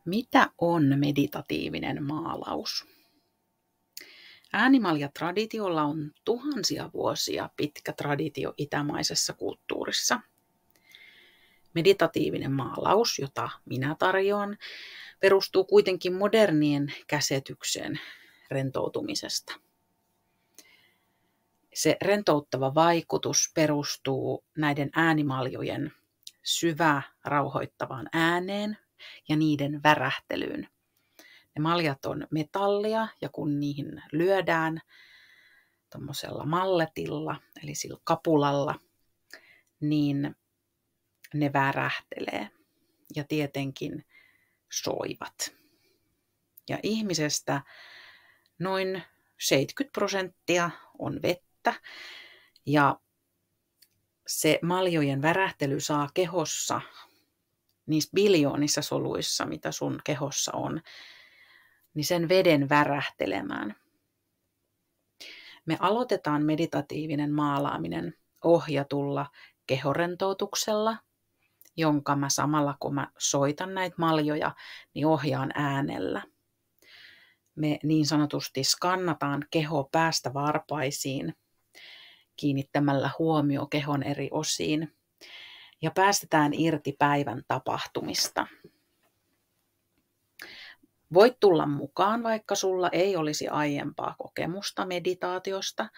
Mitä on meditatiivinen maalaus? Äänimaljatraditiolla on tuhansia vuosia pitkä traditio itämaisessa kulttuurissa. Meditatiivinen maalaus, jota minä tarjoan, perustuu kuitenkin modernien käsitykseen rentoutumisesta. Se rentouttava vaikutus perustuu näiden äänimaljojen syvään rauhoittavaan ääneen ja niiden värähtelyyn. Ne maljat on metallia ja kun niihin lyödään tuommoisella malletilla, eli sillä kapulalla, niin ne värähtelee ja tietenkin soivat. Ja ihmisestä noin 70% on vettä ja se maljojen värähtely saa kehossa, niissä biljoonissa soluissa, mitä sun kehossa on, niin sen veden värähtelemään. Me aloitetaan meditatiivinen maalaaminen ohjatulla kehorentoutuksella, jonka mä samalla kun mä soitan näitä maljoja, niin ohjaan äänellä. Me niin sanotusti skannataan keho päästä varpaisiin, kiinnittämällä huomio kehon eri osiin ja päästetään irti päivän tapahtumista. Voit tulla mukaan, vaikka sulla ei olisi aiempaa kokemusta meditaatiosta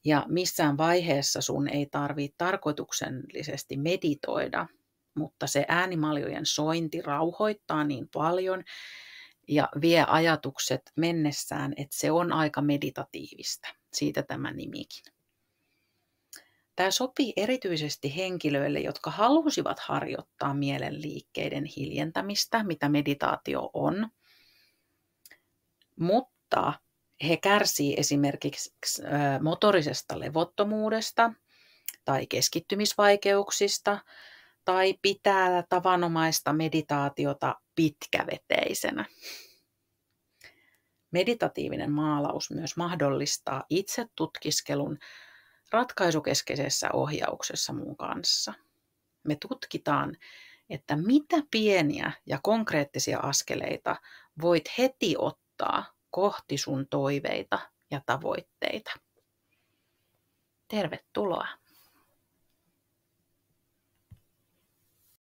ja missään vaiheessa sun ei tarvitse tarkoituksellisesti meditoida, mutta se äänimaljojen sointi rauhoittaa niin paljon ja vie ajatukset mennessään, että se on aika meditatiivista. Siitä tämä nimikin. Tämä sopii erityisesti henkilöille, jotka halusivat harjoittaa mielenliikkeiden hiljentämistä, mitä meditaatio on, mutta he kärsii esimerkiksi motorisesta levottomuudesta tai keskittymisvaikeuksista tai pitää tavanomaista meditaatiota pitkäveteisenä. Meditatiivinen maalaus myös mahdollistaa itsetutkiskelun ratkaisukeskeisessä ohjauksessa mun kanssa. Me tutkitaan, että mitä pieniä ja konkreettisia askeleita voit heti ottaa kohti sun toiveita ja tavoitteita. Tervetuloa!